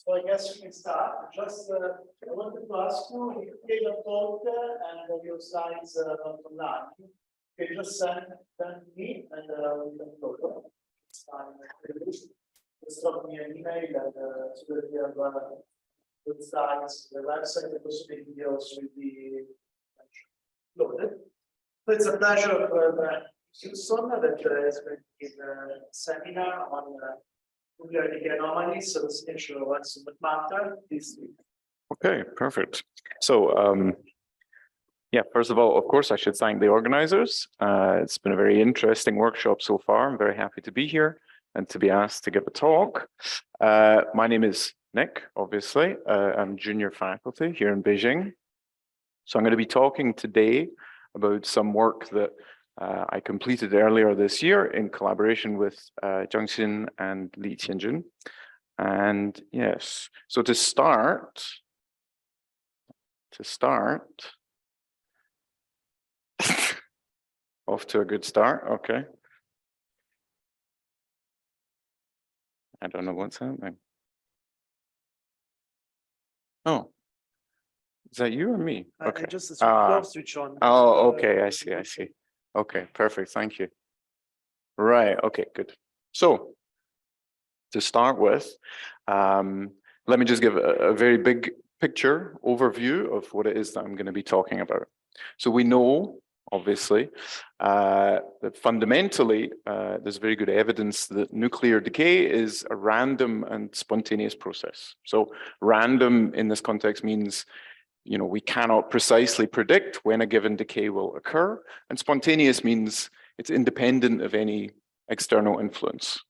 So I guess we can start. Just I wanted to ask you if you gave a talk and your slides not online. You can just send them to me and we can talk. Just drop me an email and so that we have good slides. The website and also the videos will be loaded. So it's a pleasure for Houston that is going to give a seminar on nuclear decay anomalies, so the nature of axion matter this week. Okay, perfect. So, yeah, first of all, of course, I should thank the organizers. It's been a very interesting workshop so far. I'm very happy to be here and to be asked to give a talk. My name is Nick, obviously. I'm junior faculty here in Beijing. So I'm going to be talking today about some work that I completed earlier this year in collaboration with Jiangxin and Li Tianjun. And yes, so to start, off to a good start, okay. I don't know what's happening. Oh, is that you or me? Okay. Just a switch on. Oh, okay, I see. Okay, perfect, thank you. Right, okay, good. So, to start with, let me just give a very big picture overview of what it is that I'm going to be talking about. So we know, obviously, that fundamentally, there's very good evidence that nuclear decay is a random and spontaneous process. So random in this context means, you know, we cannot precisely predict when a given decay will occur, and spontaneous means it's independent of any external influence.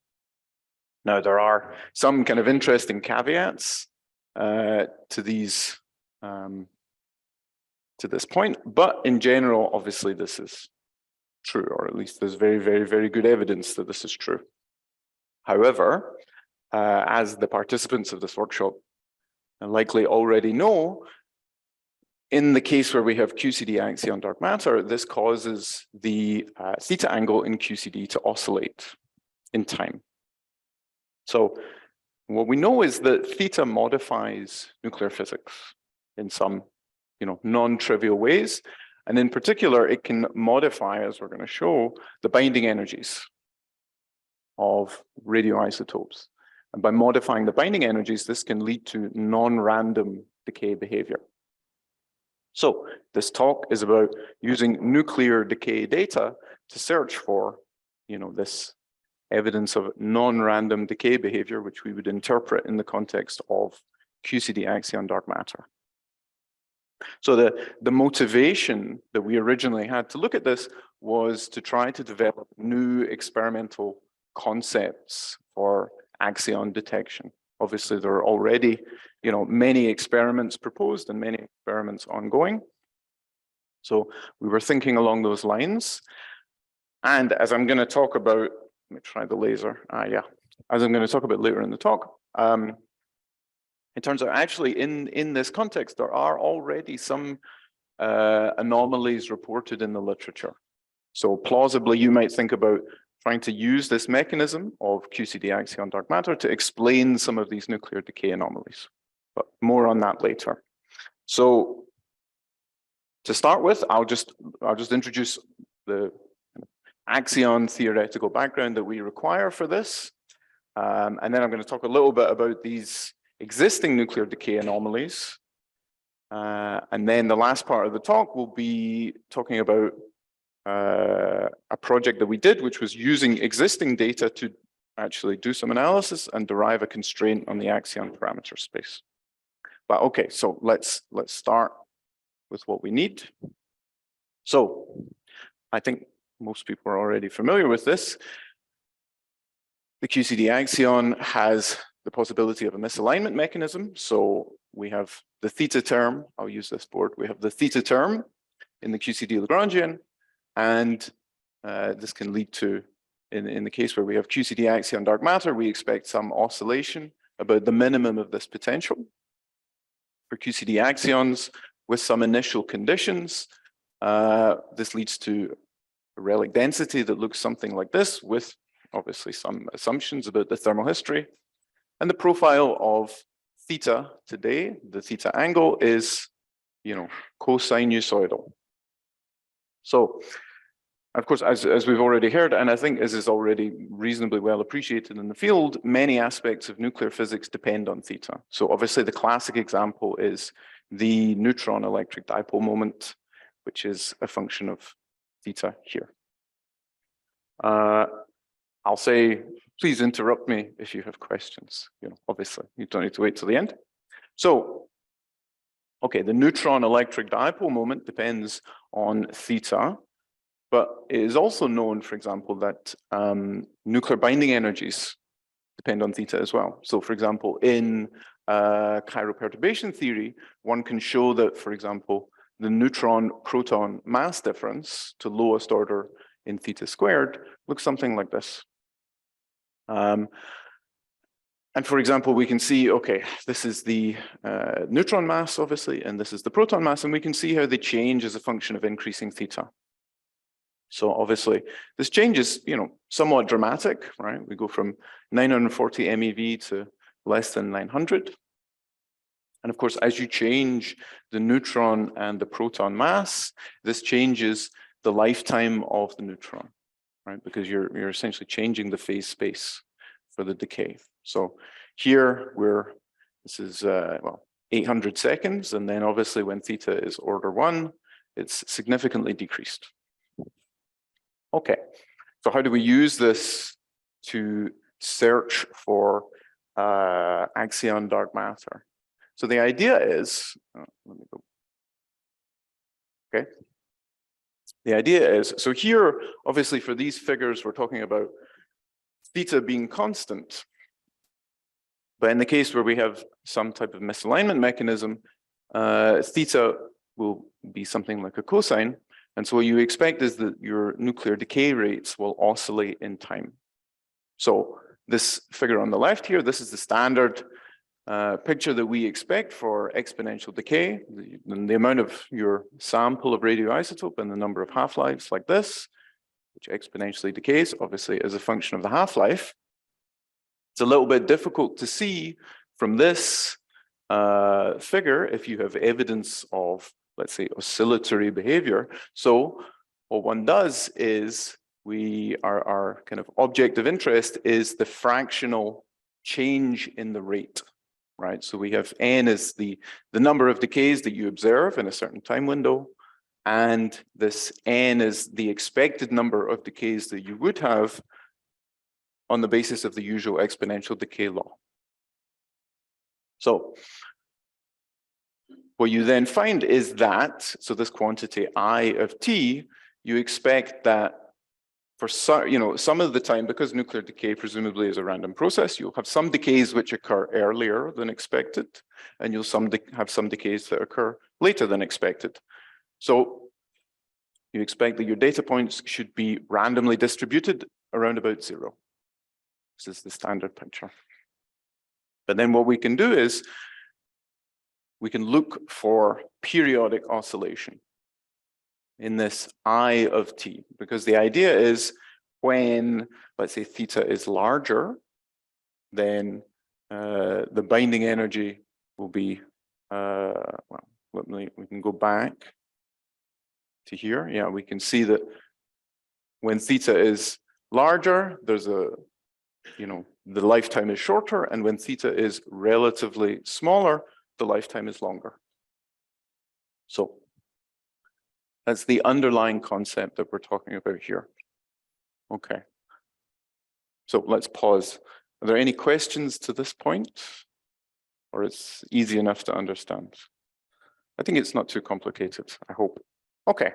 Now, there are some kind of interesting caveats to these, to this point, but in general, obviously, this is true, or at least there's very, very, very good evidence that this is true. However, as the participants of this workshop likely already know, in the case where we have QCD axion dark matter, this causes the theta angle in QCD to oscillate in time. So what we know is that theta modifies nuclear physics in some, you know, non-trivial ways. And in particular, it can modify, as we're going to show, the binding energies of radioisotopes. And by modifying the binding energies, this can lead to non-random decay behavior. So this talk is about using nuclear decay data to search for, you know, this evidence of non-random decay behavior, which we would interpret in the context of QCD axion dark matter. So the motivation that we originally had to look at this was to try to develop new experimental concepts for axion detection. Obviously, there are already, you know, many experiments proposed and many experiments ongoing. So we were thinking along those lines. And as I'm going to talk about, let me try the laser. Yeah, as I'm going to talk about later in the talk, it turns out actually in this context, there are already some anomalies reported in the literature. So plausibly, you might think about trying to use this mechanism of QCD axion dark matter to explain some of these nuclear decay anomalies, but more on that later. So to start with, I'll just introduce the axion theoretical background that we require for this. And then I'm going to talk a little bit about these existing nuclear decay anomalies. And then the last part of the talk will be talking about a project that we did, which was using existing data to actually do some analysis and derive a constraint on the axion parameter space. But okay, so let's start with what we need. So I think most people are already familiar with this. The QCD axion has the possibility of a misalignment mechanism. So we have the theta term, I'll use this board, we have the theta term in the QCD Lagrangian, and this can lead to, in the case where we have QCD axion dark matter, we expect some oscillation about the minimum of this potential. For QCD axions with some initial conditions, this leads to a relic density that looks something like this, with obviously some assumptions about the thermal history. And the profile of theta today, the theta angle is, cosinusoidal. So, of course, as we've already heard, and I think as is already reasonably well appreciated in the field, many aspects of nuclear physics depend on theta. So obviously the classic example is the neutron electric dipole moment, which is a function of theta here. I'll say, please interrupt me if you have questions. Obviously, you don't need to wait till the end. So, okay, the neutron electric dipole moment depends on theta, but it is also known, for example, that nuclear binding energies depend on theta as well. So, for example, in chiroperturbation theory, one can show that, for example, the neutron-proton mass difference to lowest order in theta squared looks something like this. And for example, we can see, okay, this is the neutron mass, obviously, and this is the proton mass, and we can see how they change as a function of increasing theta. So obviously, this change is, somewhat dramatic, right? We go from 940 MeV to less than 900. And of course, as you change the neutron and the proton mass, this changes the lifetime of the neutron, right? Because you're essentially changing the phase space for the decay. So here this is, 800 seconds. And then obviously when theta is order 1, it's significantly decreased. Okay, so how do we use this to search for axion dark matter? So the idea is, let me go. Okay. The idea is, so here, obviously for these figures, we're talking about theta being constant. But in the case where we have some type of misalignment mechanism, theta will be something like a cosine. And so what you expect is that your nuclear decay rates will oscillate in time. So this figure on the left here, this is the standard picture that we expect for exponential decay, the amount of your sample of radioisotope and the number of half-lives like this, which exponentially decays, obviously, as a function of the half-life. It's a little bit difficult to see from this figure if you have evidence of, let's say, oscillatory behavior. So what one does is our kind of object of interest is the fractional change in the rate. Right, so we have n is the number of decays that you observe in a certain time window, and this n is the expected number of decays that you would have on the basis of the usual exponential decay law. So what you then find is that, so this quantity I of t, you expect that for some of the time, because nuclear decay presumably is a random process, you'll have some decays which occur earlier than expected, and you'll have some decays that occur later than expected. So you expect that your data points should be randomly distributed around about 0. This is the standard picture. But then what we can do is we can look for periodic oscillation in this I of t, because the idea is when, let's say, theta is larger, then the binding energy will be, we can go back to here. Yeah, we can see that when theta is larger, there's the lifetime is shorter, and when theta is relatively smaller, the lifetime is longer. So that's the underlying concept that we're talking about here. Okay. So let's pause. Are there any questions to this point? Or it's easy enough to understand? I think it's not too complicated, I hope. Okay.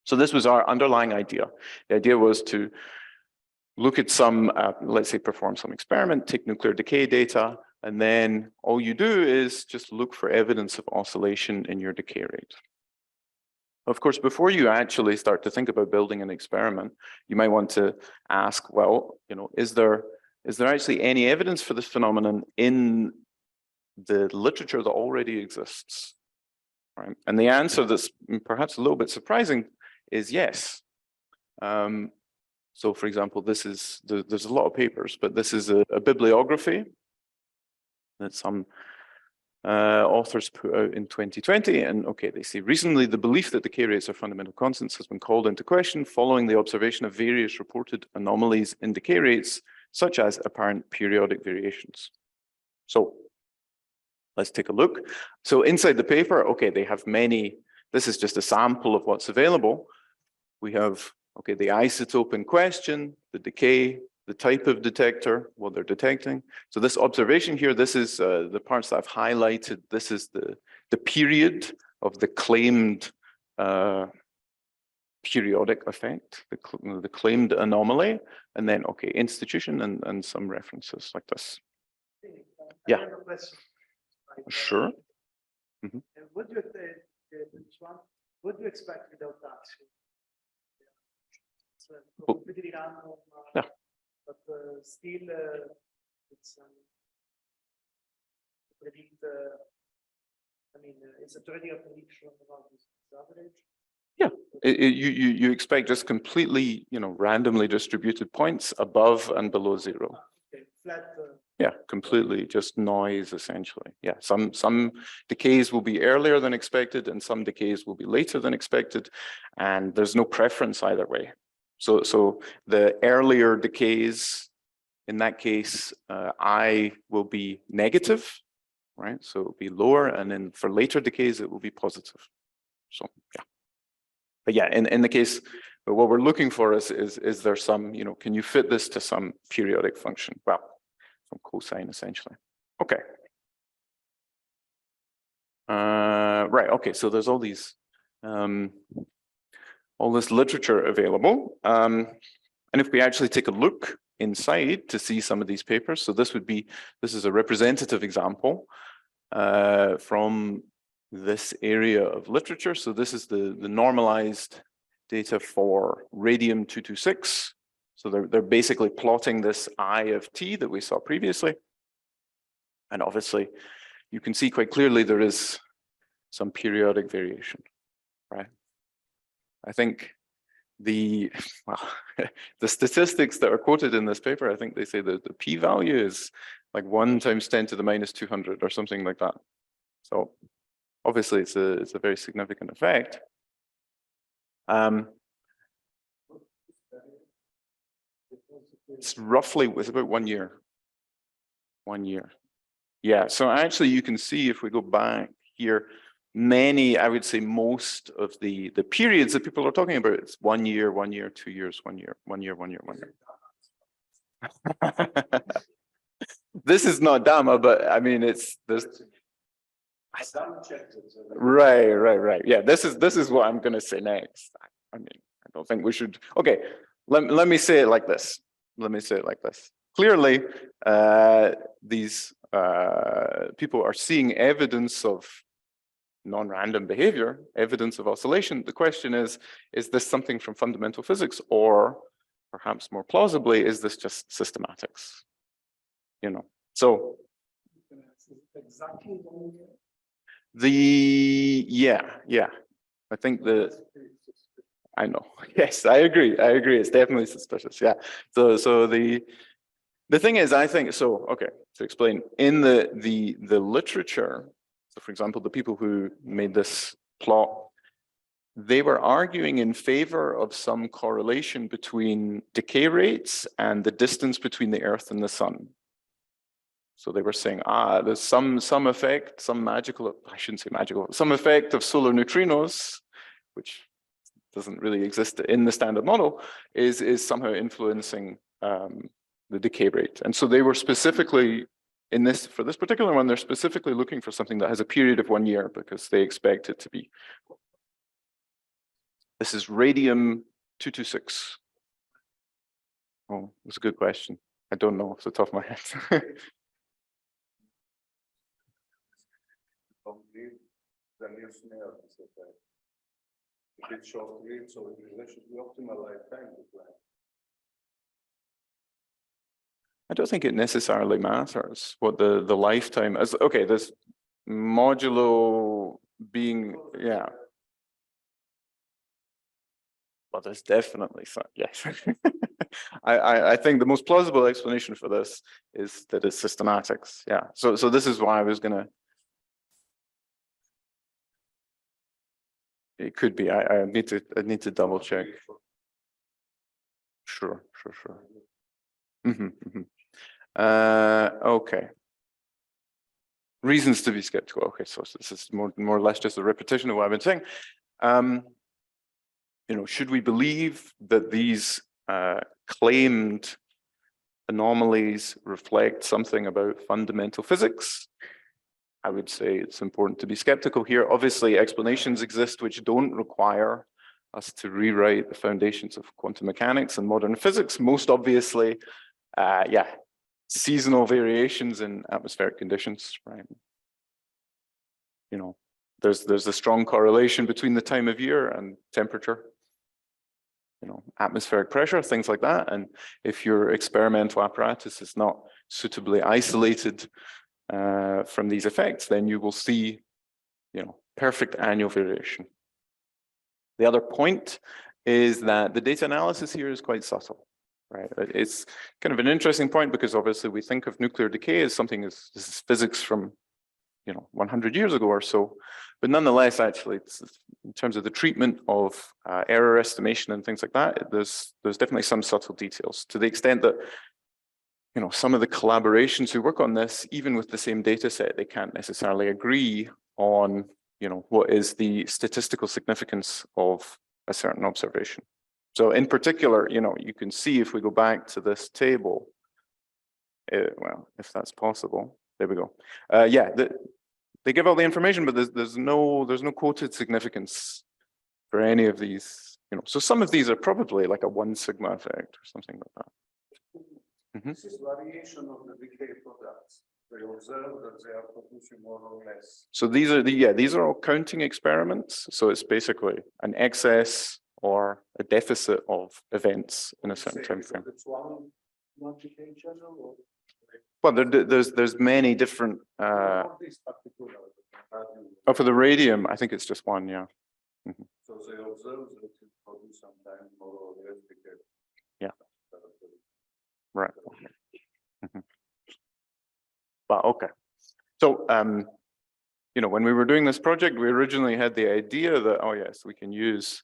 So this was our underlying idea. The idea was to look at some, let's say, perform some experiment, take nuclear decay data, and then all you do is just look for evidence of oscillation in your decay rate. Of course, before you actually start to think about building an experiment, you might want to ask, well, is there actually any evidence for this phenomenon in the literature that already exists? Right? And the answer that's perhaps a little bit surprising is yes. So for example, there's a lot of papers, but this is a bibliography. that some authors put out in 2020. And okay, they say recently the belief that decay rates are fundamental constants has been called into question following the observation of various reported anomalies in decay rates, such as apparent periodic variations. So let's take a look. So inside the paper, okay, they have many, this is just a sample of what's available. We have, okay, the isotope in question, the decay, the type of detector, what they're detecting. So this observation here, this is the parts that I've highlighted. This is the period of the claimed periodic effect, the claimed anomaly, and then, okay, institution and some references like this. Yeah. Sure. Mm-hmm. What do you expect without axion? So pretty random, yeah. But still, it's predict. I mean, it's a theoretical prediction about this average. Yeah, you expect just completely, randomly distributed points above and below zero. Okay, flat. Yeah, completely just noise essentially. Yeah, some decays will be earlier than expected and some decays will be later than expected, and there's no preference either way. So the earlier decays, in that case, I will be negative, right? So it'll be lower, and then for later decays, it will be positive. So yeah. But yeah, in the case, what we're looking for is there some, can you fit this to some periodic function? Well, some cosine essentially. Okay. Right, okay, so there's all these, all this literature available. And if we actually take a look inside to see some of these papers, so this is a representative example from this area of literature. So this is the normalized data for radium-226. So they're basically plotting this I of t that we saw previously. And obviously, you can see quite clearly there is some periodic variation, right? I think the statistics that are quoted in this paper, I think they say that the p-value is like 1 × 10⁻²00 or something like that. So obviously it's a very significant effect. It's about 1 year. 1 year. Yeah, so actually you can see if we go back here, I would say most of the periods that people are talking about, it's 1 year, 1 year, 2 years, 1 year, 1 year, 1 year, 1 year. This is not Dama, but I mean, there's. Right. Yeah, this is what I'm going to say next. I mean, I don't think we should. Okay, let me say it like this. Clearly, these people are seeing evidence of non-random behavior, evidence of oscillation. The question is this something from fundamental physics, or perhaps more plausibly, is this just systematics? So exactly. Yeah. I think I know. Yes, I agree. It's definitely suspicious. Yeah. So the thing is, I think so. Okay, to explain, in the literature. So for example, the people who made this plot, they were arguing in favor of some correlation between decay rates and the distance between the Earth and the Sun. So they were saying, there's some effect, some effect of solar neutrinos, which doesn't really exist in the standard model, is somehow influencing the decay rate. And so they were specifically, for this particular one, they're specifically looking for something that has a period of 1 year because they expect it to be. This is radium-226. Oh, that's a good question. I don't know off the top of my head. I don't think it necessarily matters what the lifetime is. Okay, this modulo being, yeah. Well, there's definitely some, yes. I think the most plausible explanation for this is that it's systematics. Yeah. So this is why I was gonna. It could be. I need to double check. Sure. Okay. Reasons to be skeptical. Okay, so this is more or less just a repetition of what I've been saying. Should we believe that these claimed anomalies reflect something about fundamental physics? I would say it's important to be skeptical here. Obviously, explanations exist which don't require us to rewrite the foundations of quantum mechanics and modern physics. Most obviously, seasonal variations in atmospheric conditions, right? There's a strong correlation between the time of year and temperature. Atmospheric pressure, things like that. And if your experimental apparatus is not suitably isolated from these effects, then you will see, perfect annual variation. The other point is that the data analysis here is quite subtle, right? It's kind of an interesting point because obviously we think of nuclear decay as something this is physics from 100 years ago or so, but nonetheless, actually, in terms of the treatment of error estimation and things like that, there's definitely some subtle details to the extent that some of the collaborations who work on this, even with the same data set, they can't necessarily agree on what is the statistical significance of a certain observation. So in particular, you can see if we go back to this table, well, if that's possible, there we go. They give all the information, but there's no quoted significance for any of these. So some of these are probably like a 1 sigma effect or something like that. This is variation of the decay products. They observe that they are producing more or less. So these are all counting experiments. So it's basically an excess or a deficit of events in a certain time frame. It's one decay channel, or well, there's many different. For the radium, I think it's just one. Yeah. Mm-hmm. So they observe that it produces sometimes more or less decay. Yeah. Right. Mm-hmm. But okay. So when we were doing this project, we originally had the idea that yes, we can use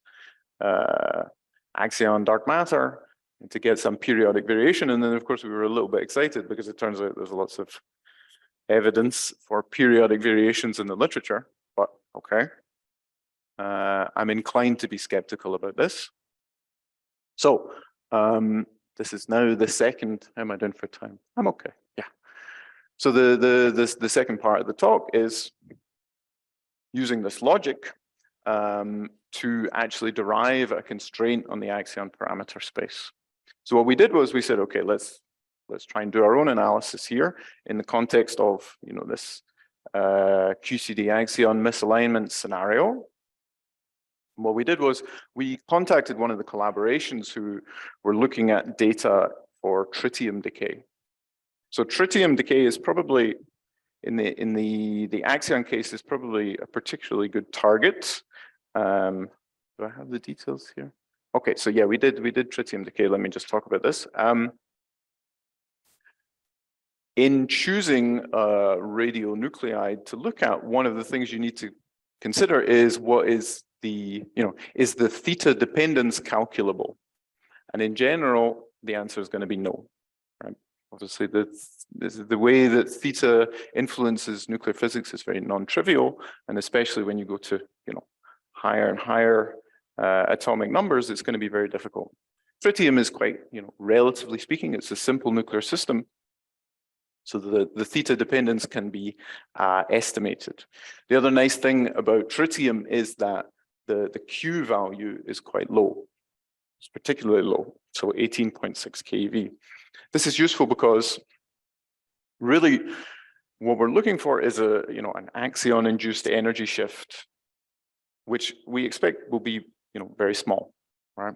axion dark matter to get some periodic variation, and then of course we were a little bit excited because it turns out there's lots of evidence for periodic variations in the literature. But okay, I'm inclined to be skeptical about this. So this is now the second. How am I doing for time? I'm okay. Yeah. So the second part of the talk is using this logic to actually derive a constraint on the axion parameter space. So what we did was we said, okay, let's try and do our own analysis here in the context of this QCD axion misalignment scenario. And what we did was we contacted one of the collaborations who were looking at data for tritium decay. So tritium decay is probably in the axion case is probably a particularly good target. Do I have the details here? Okay, so yeah, we did tritium decay. Let me just talk about this. In choosing a radionuclide to look at, one of the things you need to consider is what is the theta dependence calculable? And in general, the answer is going to be no. Right? Obviously, the way that theta influences nuclear physics is very non-trivial, and especially when you go to higher and higher atomic numbers, it's going to be very difficult. Tritium is quite, relatively speaking, it's a simple nuclear system, so the theta dependence can be estimated. The other nice thing about tritium is that the Q value is quite low. It's particularly low, so 18.6 keV. This is useful because really what we're looking for is an axion-induced energy shift, which we expect will be very small, right?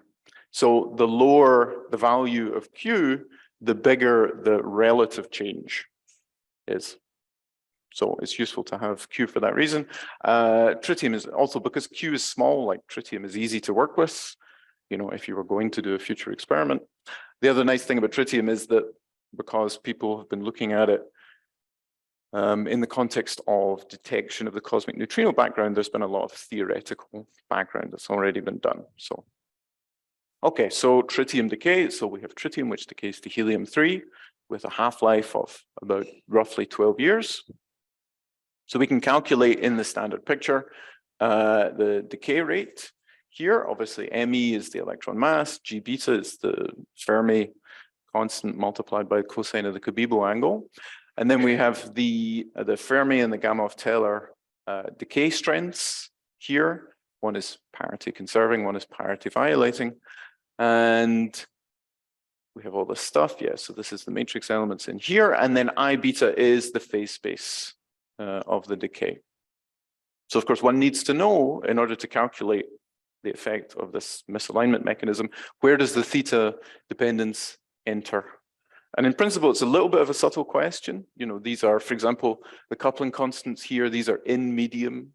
So the lower the value of Q, the bigger the relative change is. So it's useful to have Q for that reason. Tritium is also, because Q is small, like tritium is easy to work with. you know, if you were going to do a future experiment. The other nice thing about tritium is that because people have been looking at it in the context of detection of the cosmic neutrino background, there's been a lot of theoretical background that's already been done. So, okay, so tritium decay. So we have tritium, which decays to helium-3 with a half-life of about roughly 12 years. So we can calculate in the standard picture the decay rate. Here, obviously, Me is the electron mass, G beta is the Fermi constant multiplied by the cosine of the Cabibbo angle. And then we have the Fermi and the Gamow-Taylor decay strengths here. One is parity conserving, one is parity violating. And we have all this stuff, yeah. So this is the matrix elements in here. And then I beta is the phase space of the decay. So of course, one needs to know, in order to calculate the effect of this misalignment mechanism, where does the theta dependence enter? And in principle, it's a little bit of a subtle question. You know, these are, for example, the coupling constants here. These are in medium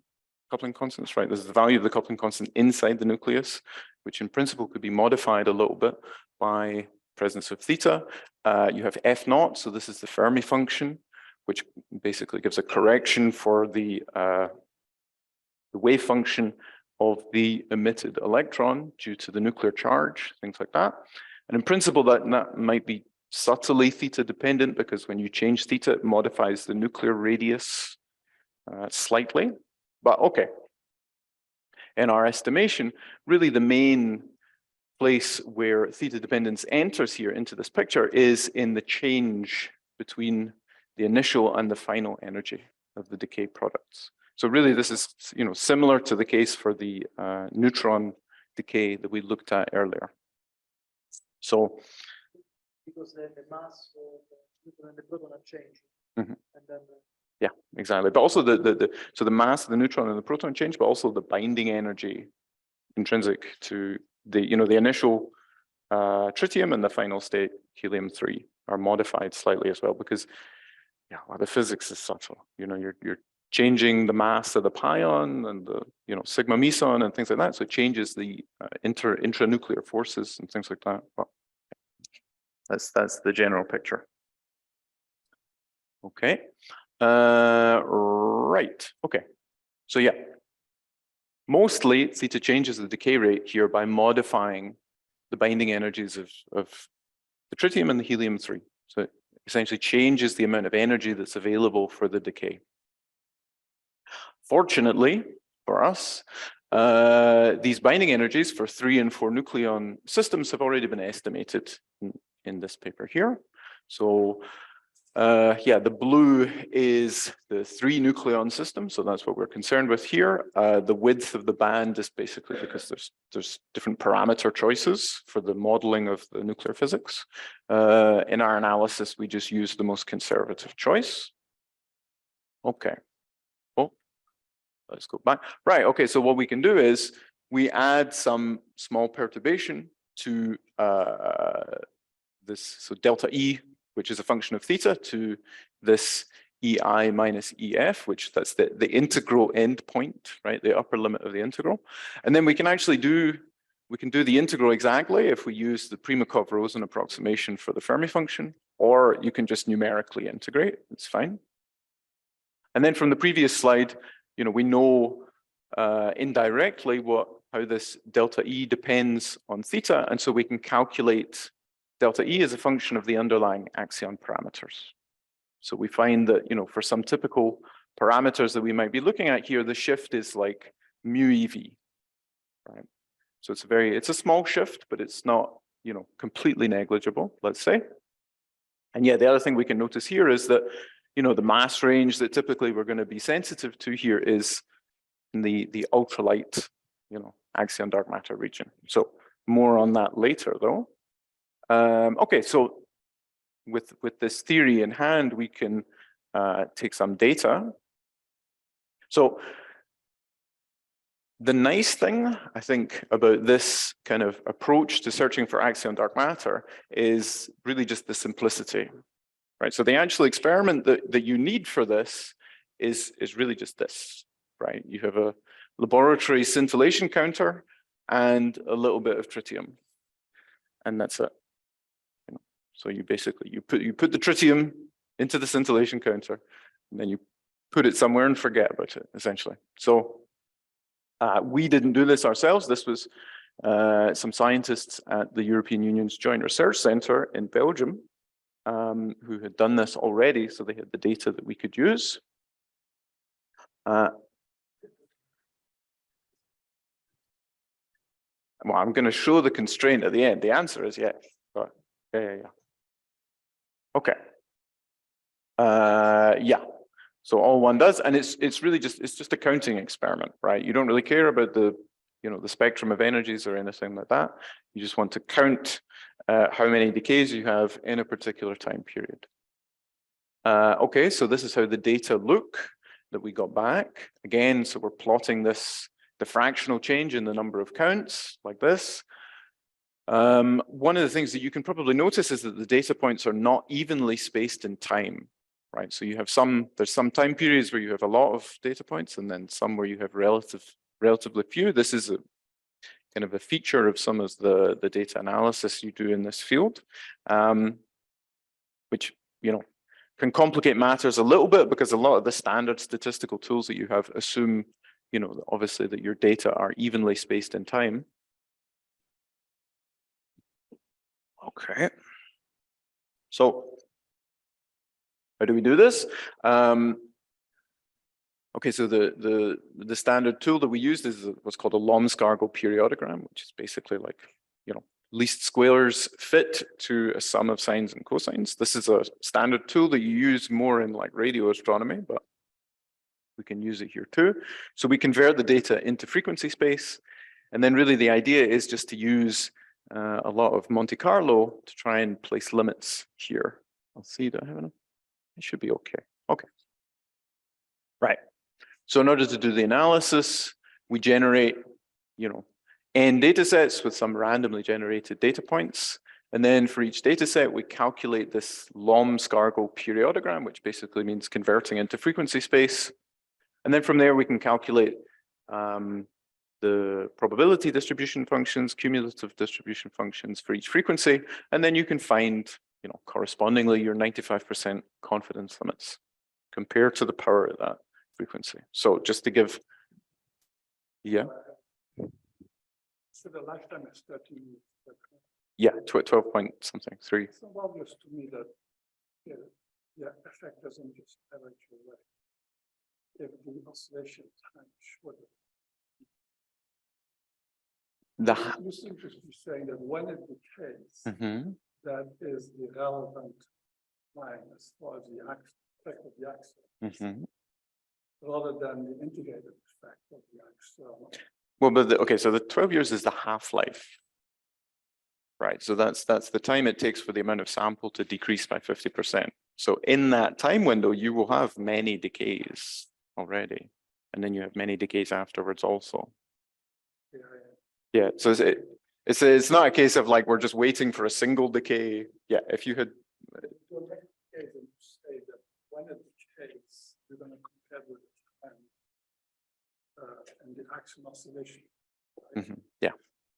coupling constants, right? There's the value of the coupling constant inside the nucleus, which in principle could be modified a little bit by presence of theta. You have F naught, so this is the Fermi function, which basically gives a correction for the wave function of the emitted electron due to the nuclear charge, things like that. And in principle, that might be subtly theta dependent, because when you change theta, it modifies the nuclear radius slightly. But okay, in our estimation, really the main place where theta dependence enters here into this picture is in the change between the initial and the final energy of the decay products. So really, this is, you know, similar to the case for the neutron decay that we looked at earlier. So because the mass of the neutron and the proton are changing, mm-hmm. and then yeah, exactly. But also so the mass of the neutron and the proton change, but also the binding energy intrinsic to the, you know, the initial tritium and the final state helium-3 are modified slightly as well, because yeah, well, the physics is subtle. You know, you're changing the mass of the pion and the, you know, sigma meson and things like that. So it changes the intranuclear forces and things like that. But that's the general picture. Okay. Right. Okay. So yeah, mostly theta changes the decay rate here by modifying the binding energies of the tritium and the helium-3. So it essentially changes the amount of energy that's available for the decay. Fortunately for us, these binding energies for 3 and 4 nucleon systems have already been estimated in this paper here. So yeah, the blue is the 3 nucleon system, so that's what we're concerned with here. The width of the band is basically because there's different parameter choices for the modeling of the nuclear physics. In our analysis, we just use the most conservative choice. Okay. Oh, let's go back. Right. Okay. So what we can do is we add some small perturbation to this. So delta E, which is a function of theta, to this EI minus EF, which that's the integral endpoint, right? The upper limit of the integral. And then we can actually do the integral exactly if we use the Primakov-Rosen approximation for the Fermi function, or you can just numerically integrate, it's fine. And then from the previous slide, you know, we know indirectly how this delta E depends on theta, and so we can calculate delta E as a function of the underlying axion parameters. So we find that, you know, for some typical parameters that we might be looking at here, the shift is like mu EV, right? So it's a small shift, but it's not, you know, completely negligible, let's say. And yeah, the other thing we can notice here is that, you know, the mass range that typically we're going to be sensitive to here is in the ultralight, you know, axion dark matter region. So more on that later, though. Okay, so with this theory in hand, we can take some data. So the nice thing, I think, about this kind of approach to searching for axion dark matter is really just the simplicity, right? So the actual experiment that you need for this is really just this, right? You have a laboratory scintillation counter, and a little bit of tritium, and that's it. So you basically you put the tritium into the scintillation counter, and then you put it somewhere and forget about it, essentially. So we didn't do this ourselves. This was some scientists at the European Union's Joint Research Centre in Belgium who had done this already, so they had the data that we could use. Well, I'm going to show the constraint at the end. The answer is yes. But yeah. Okay. Yeah. So all one does, and it's really just a counting experiment, right? You don't really care about the spectrum of energies or anything like that. You just want to count how many decays you have in a particular time period. Okay, so this is how the data look that we got back. Again, so we're plotting this, the fractional change in the number of counts like this. One of the things that you can probably notice is that the data points are not evenly spaced in time, right? So you have there's some time periods where you have a lot of data points, and then some where you have relatively few. This is a kind of a feature of some of the data analysis you do in this field, which, can complicate matters a little bit, because a lot of the standard statistical tools that you have assume, obviously that your data are evenly spaced in time. Okay. So how do we do this? Okay, so the standard tool that we used is what's called a Lomskargel periodogram, which is basically like, least squares fit to a sum of sines and cosines. This is a standard tool that you use more in like radio astronomy, but we can use it here too. So we convert the data into frequency space, and then really the idea is just to use a lot of Monte Carlo to try and place limits here. I'll see, do I have enough? It should be okay. Okay. Right. So in order to do the analysis, we generate, n data sets with some randomly generated data points. And then for each data set, we calculate this Lomskargel periodogram, which basically means converting into frequency space. And then from there, we can calculate the probability distribution functions, cumulative distribution functions for each frequency. And then you can find, correspondingly your 95% confidence limits compared to the power of that frequency. So just to give, yeah. So the lifetime is 13. Yeah, 12 point something, 3. It's so obvious to me that the effect doesn't just average away. If the oscillation time shorter. You seem to be saying that when it decays, that is the relevant line as far as the effect of the axion, rather than the integrated effect of the axion. Well, but okay, so the 12 years is the half-life, right? So that's the time it takes for the amount of sample to decrease by 50%. So in that time window, you will have many decays already, and then you have many decays afterwards also. Yeah, so it's not a case of like we're just waiting for a single decay. Yeah, if you had. Say that when it decays, you're going to compare with and the axion oscillation. Right? Yeah,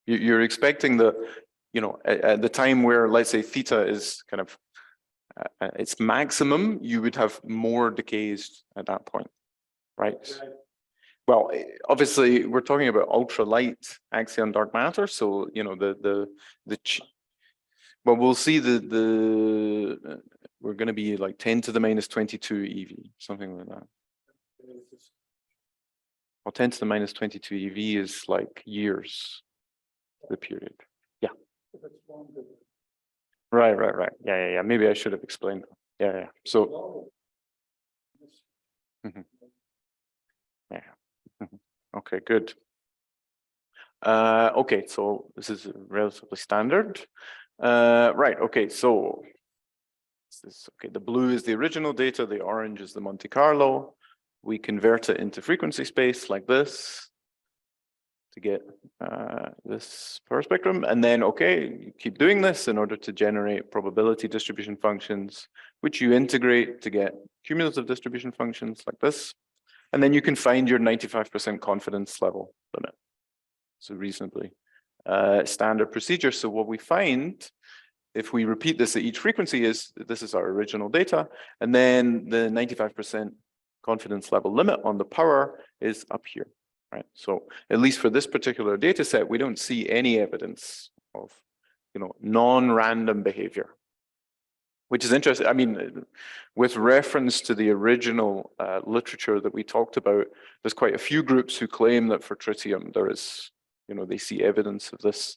you're expecting at the time where, let's say, theta is kind of its maximum, you would have more decays at that point, right? Well, obviously, we're talking about ultralight axion dark matter, so well, we'll see we're going to be like 10 to the minus 22 EV, something like that. Well, 10 to the minus 22 EV is like years, the period. Yeah. Right. Yeah. Maybe I should have explained. Yeah. So. Yeah. Okay, good. Okay, so this is relatively standard. Right, okay, so the blue is the original data, the orange is the Monte Carlo. We convert it into frequency space like this to get this power spectrum. And then, okay, you keep doing this in order to generate probability distribution functions, which you integrate to get cumulative distribution functions like this. And then you can find your 95% confidence level limit. So reasonably standard procedure. So what we find, if we repeat this at each frequency, is this is our original data, and then the 95% confidence level limit on the power is up here, right? So at least for this particular data set, we don't see any evidence of, non-random behavior, which is interesting. I mean, with reference to the original literature that we talked about, there's quite a few groups who claim that for tritium there is, they see evidence of this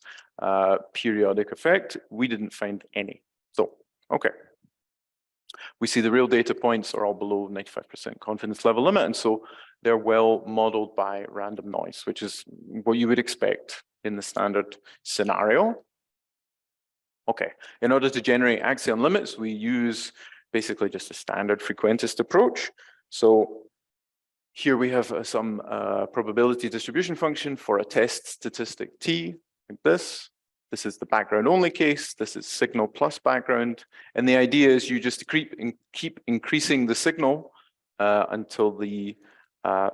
periodic effect. We didn't find any. So, okay. We see the real data points are all below 95% confidence level limit, and so they're well modeled by random noise, which is what you would expect in the standard scenario. Okay, in order to generate axion limits, we use basically just a standard frequentist approach. So here we have some probability distribution function for a test statistic T, like this. This is the background only case. This is signal plus background. And the idea is you just keep increasing the signal until the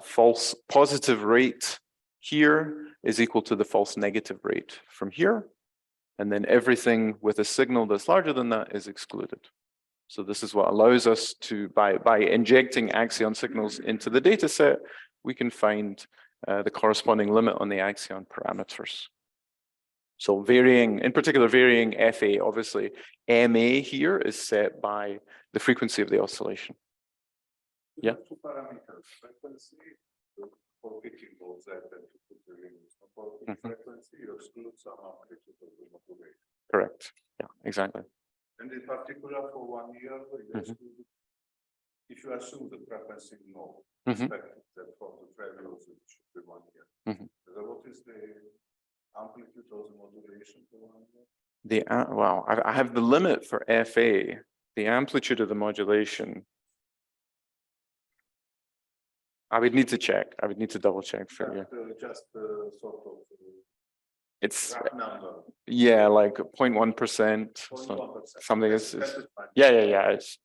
false positive rate here is equal to the false negative rate from here. And then everything with a signal that's larger than that is excluded. So this is what allows us to, by injecting axion signals into the data set, we can find the corresponding limit on the axion parameters. So varying, in particular, varying FA, obviously, MA here is set by the frequency of the oscillation. Yeah. Two parameters, frequency for picking those that to put the limits. For frequency, you exclude some amplitude of the modulation. Correct. Yeah, exactly. And in particular, for 1 year, if you assume the frequency no, expect that for the trivials it should be 1 year. So what is the amplitude of the modulation for 1 year? Well, I have the limit for FA, the amplitude of the modulation. I would need to check. I would need to double check for you. Just sort of it's number. Yeah, like 0.1%. Something is yeah. It's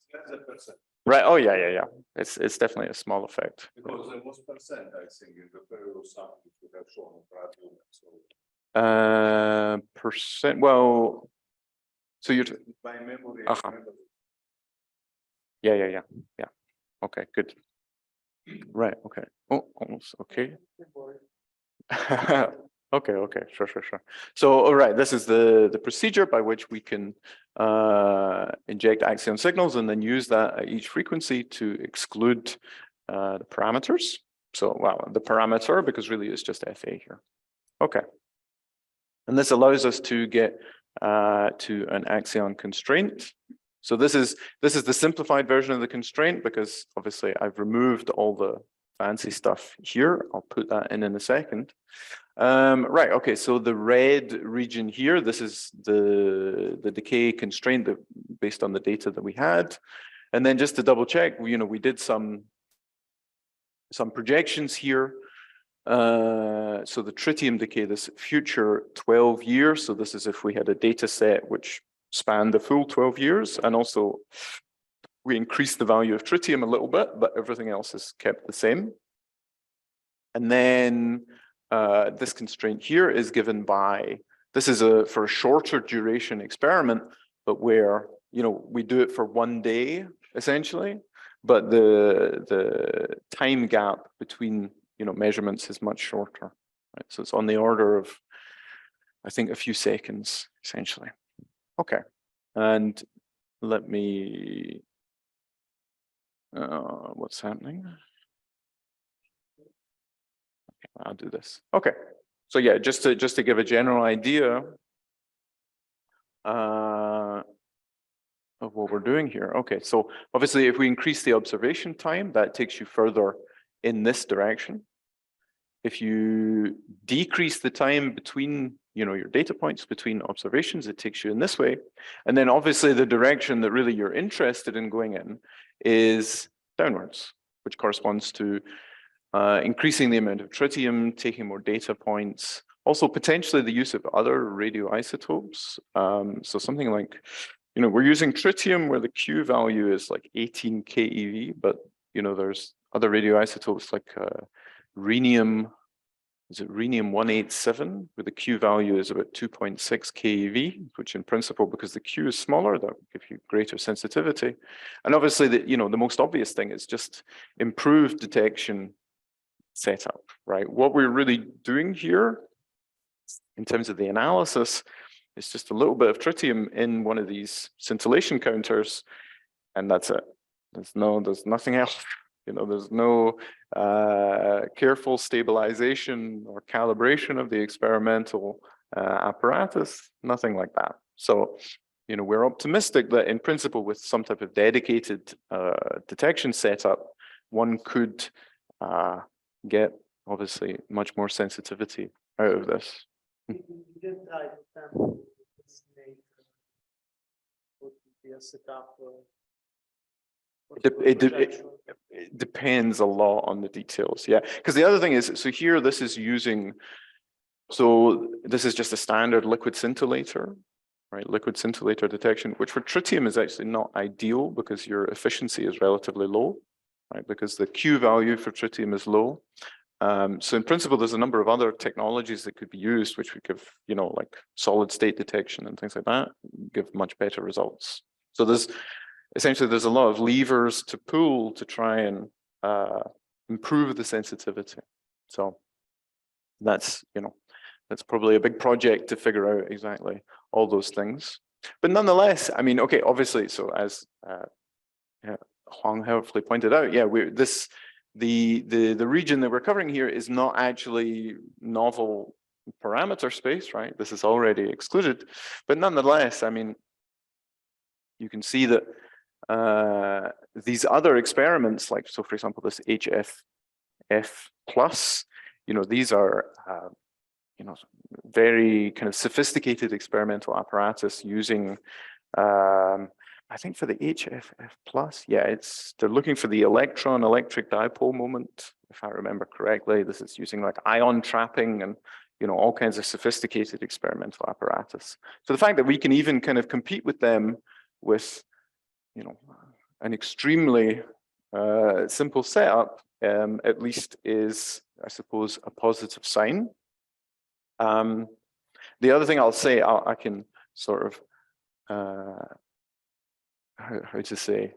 right. Oh yeah. It's definitely a small effect. Because there was percent, I think, in the previous sample you have shown. Percent. Well, so you're by memory. Yeah. Okay, good. Right. Okay. Oh, almost okay. Okay. Sure. So, all right. This is the procedure by which we can inject axion signals and then use that at each frequency to exclude the parameters. So, well, the parameter, because really it's just FA here. Okay. And this allows us to get to an axion constraint. So this is the simplified version of the constraint, because obviously I've removed all the fancy stuff here. I'll put that in a second. Right, okay, so the red region here, this is the decay constraint based on the data that we had. And then just to double check, we did some projections here. So the tritium decay, this future 12 years, so this is if we had a data set which spanned the full 12 years, and also we increased the value of tritium a little bit, but everything else is kept the same. And then this constraint here is given by, this is for a shorter duration experiment, but where, we do it for 1 day, essentially, but the time gap between, measurements is much shorter, right? So it's on the order of, I think, a few seconds, essentially. Okay, and let me, what's happening? Okay, I'll do this. Okay, so yeah, just to give a general idea of what we're doing here. Okay, so obviously if we increase the observation time, that takes you further in this direction. If you decrease the time between, your data points between observations, it takes you in this way. And then obviously the direction that really you're interested in going in is downwards, which corresponds to increasing the amount of tritium, taking more data points, also potentially the use of other radioisotopes. So something like, we're using tritium where the Q value is like 18 keV, but there's other radioisotopes like rhenium, is it rhenium 187, where the Q value is about 2.6 keV, which in principle, because the Q is smaller, that will give you greater sensitivity. And obviously, the most obvious thing is just improved detection setup, right? What we're really doing here in terms of the analysis is just a little bit of tritium in one of these scintillation counters, and that's it. There's nothing else. There's no careful stabilization or calibration of the experimental apparatus, nothing like that. So, we're optimistic that in principle, with some type of dedicated detection setup, one could get obviously much more sensitivity out of this. You did estimate what would be a setup. It depends a lot on the details, yeah. Because the other thing is, so here this is just a standard liquid scintillator, right? Liquid scintillator detection, which for tritium is actually not ideal because your efficiency is relatively low, right? Because the Q value for tritium is low. So in principle, there's a number of other technologies that could be used, which would give, like solid state detection and things like that, give much better results. So essentially, there's a lot of levers to pull to try and improve the sensitivity. So that's probably a big project to figure out exactly all those things. But nonetheless, I mean, okay, obviously, so as Huang helpfully pointed out, yeah, the region that we're covering here is not actually novel parameter space, right? This is already excluded. But nonetheless, I mean, you can see that these other experiments, like, so for example, this HFF plus, these are, very kind of sophisticated experimental apparatus using, I think for the HFF plus, yeah, they're looking for the electron electric dipole moment, if I remember correctly. This is using like ion trapping and, all kinds of sophisticated experimental apparatus. So the fact that we can even kind of compete with them with, an extremely simple setup, at least is, I suppose, a positive sign. The other thing I'll say, I can sort of, how to say,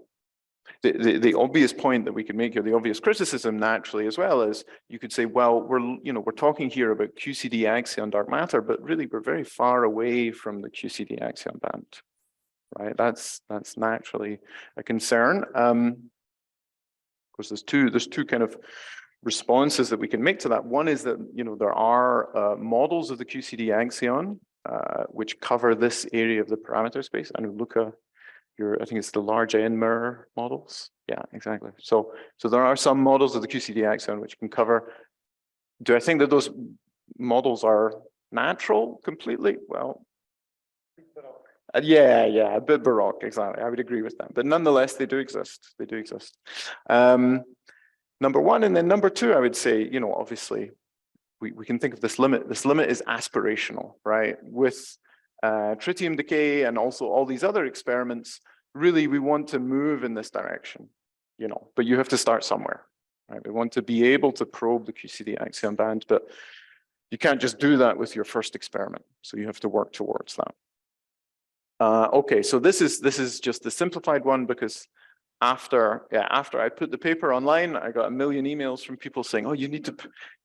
the obvious point that we can make here, the obvious criticism naturally as well, is you could say, well, we're talking here about QCD axion dark matter, but really we're very far away from the QCD axion band, right? That's naturally a concern. Of course, there's two kind of responses that we can make to that. One is that there are models of the QCD axion which cover this area of the parameter space. And Luca, I think it's the large N mirror models. Yeah, exactly. So there are some models of the QCD axion which can cover. Do I think that those models are natural completely? Well, yeah, a bit baroque, exactly. I would agree with that. But nonetheless, they do exist. They do exist. Number one, and then number two, I would say, obviously, we can think of this limit. This limit is aspirational, right? With tritium decay and also all these other experiments, really, we want to move in this direction, but you have to start somewhere, right? We want to be able to probe the QCD axion band, but you can't just do that with your first experiment. So you have to work towards that. Okay, so this is just the simplified one because after I put the paper online, I got a million emails from people saying, "Oh, you need to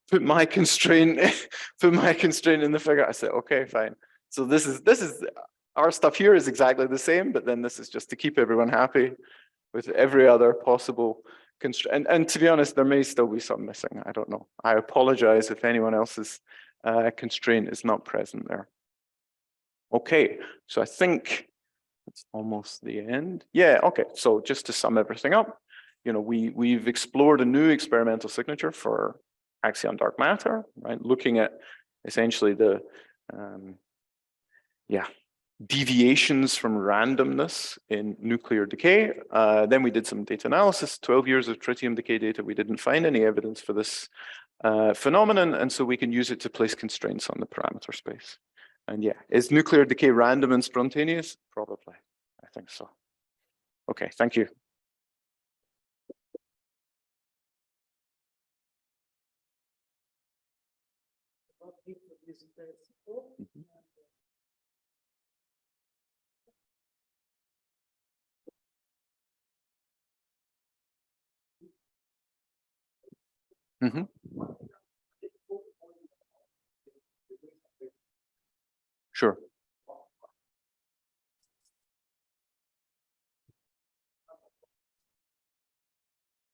put my constraint, in the figure." I said, "Okay, fine." So this is our stuff here is exactly the same, but then this is just to keep everyone happy with every other possible constraint. And to be honest, there may still be some missing. I don't know. I apologize if anyone else's constraint is not present there. Okay, so I think it's almost the end. Yeah, okay, so just to sum everything up, we've explored a new experimental signature for axion dark matter, right? Looking at essentially the, deviations from randomness in nuclear decay. Then we did some data analysis, 12 years of tritium decay data. We didn't find any evidence for this phenomenon, and so we can use it to place constraints on the parameter space. And yeah, is nuclear decay random and spontaneous? Probably, I think so. Okay, thank you. this principle. Mhm. Sure.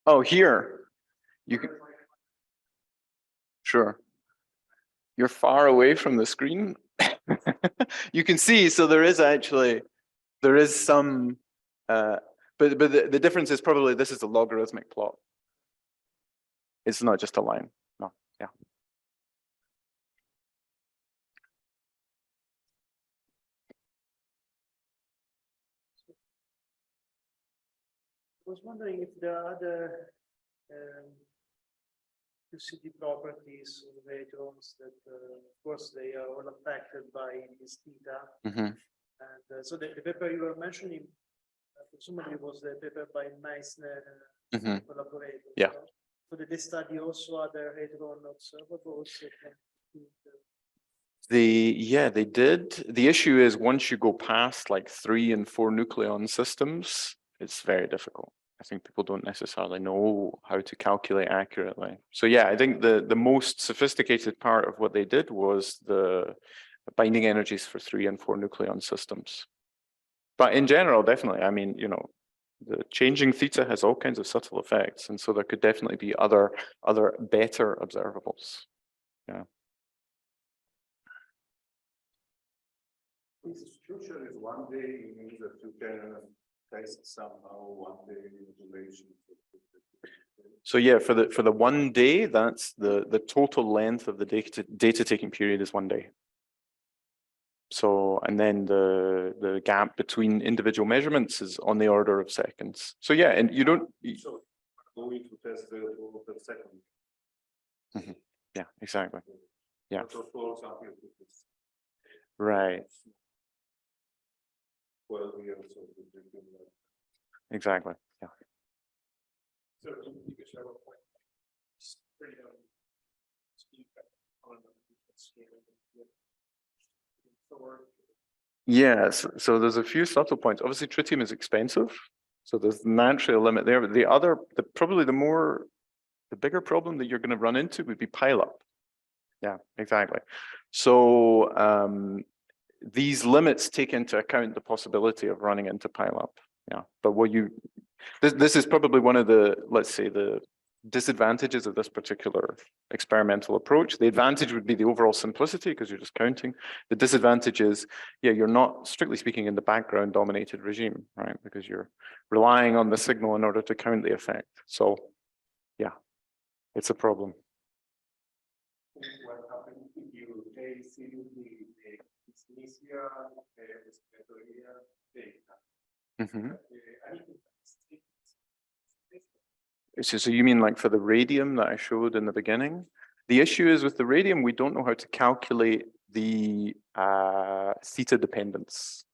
Oh, here. You can, sure. You're far away from the screen. You can see, so there is actually, there is some, but the difference is probably this is a logarithmic plot. It's not just a line. No, yeah. I was wondering if there are other QCD properties of the hadrons that, of course, they are all affected by this theta. Mhm. And so the paper you were mentioning, presumably was the paper by Meissner Mhm. collaborators. Yeah. So did they study also other hadron observables? Yeah, they did. The issue is once you go past like 3 and 4 nucleon systems, it's very difficult. I think people don't necessarily know how to calculate accurately. So yeah, I think the most sophisticated part of what they did was the binding energies for 3 and 4 nucleon systems. But in general, definitely, I mean, you know, the changing theta has all kinds of subtle effects, and so there could definitely be other better observables. Yeah. This future is one day, it means that you can test somehow one day modulation. So yeah, for the 1 day, that's the total length of the data taking period is 1 day. So, and then the gap between individual measurements is on the order of seconds. So yeah, and you don't. So going to test the second. Mhm. Yeah, exactly. Yeah. So for example, it's Right. 12 years of the Exactly. Yeah. So you could show a point. Freedom. On the scale. Yes, so there's a few subtle points. Obviously, tritium is expensive, so there's naturally a limit there. But the other, probably the bigger problem that you're going to run into would be pileup. Yeah, exactly. So these limits take into account the possibility of running into pileup. Yeah, but this is probably one of the, let's say, the disadvantages of this particular experimental approach. The advantage would be the overall simplicity because you're just counting. The disadvantage is, yeah, you're not, strictly speaking, in the background dominated regime, right? Because you're relying on the signal in order to count the effect. So yeah, it's a problem. What happens if you take seriously the initial Mm-hmm. So you mean like for the radium that I showed in the beginning? The issue is with the radium, we don't know how to calculate the theta dependence,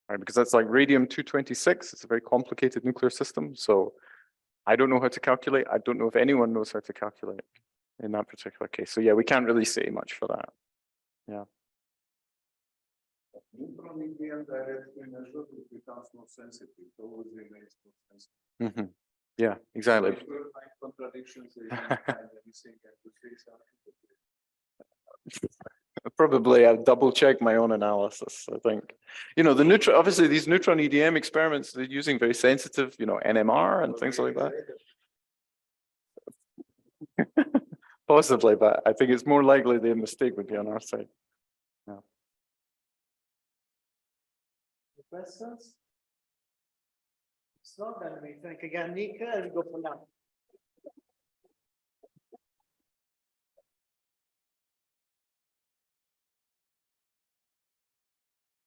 right? Because that's like radium-226. It's a very complicated nuclear system. So I don't know how to calculate. I don't know if anyone knows how to calculate in that particular case. So yeah, we can't really say much for that. Yeah. Neutron in the end directly measured, it becomes more sensitive. It always remains more sensitive. Mm-hmm. Yeah, exactly. So if you find contradictions, you can find anything and to say something. Probably I'll double check my own analysis, I think. You know, the neutron, obviously these neutron EDM experiments, they're using very sensitive, you know, NMR and things like that. Possibly, but I think it's more likely the mistake would be on our side. Yeah. Questions? It's not, then we thank again Nick and we go for now.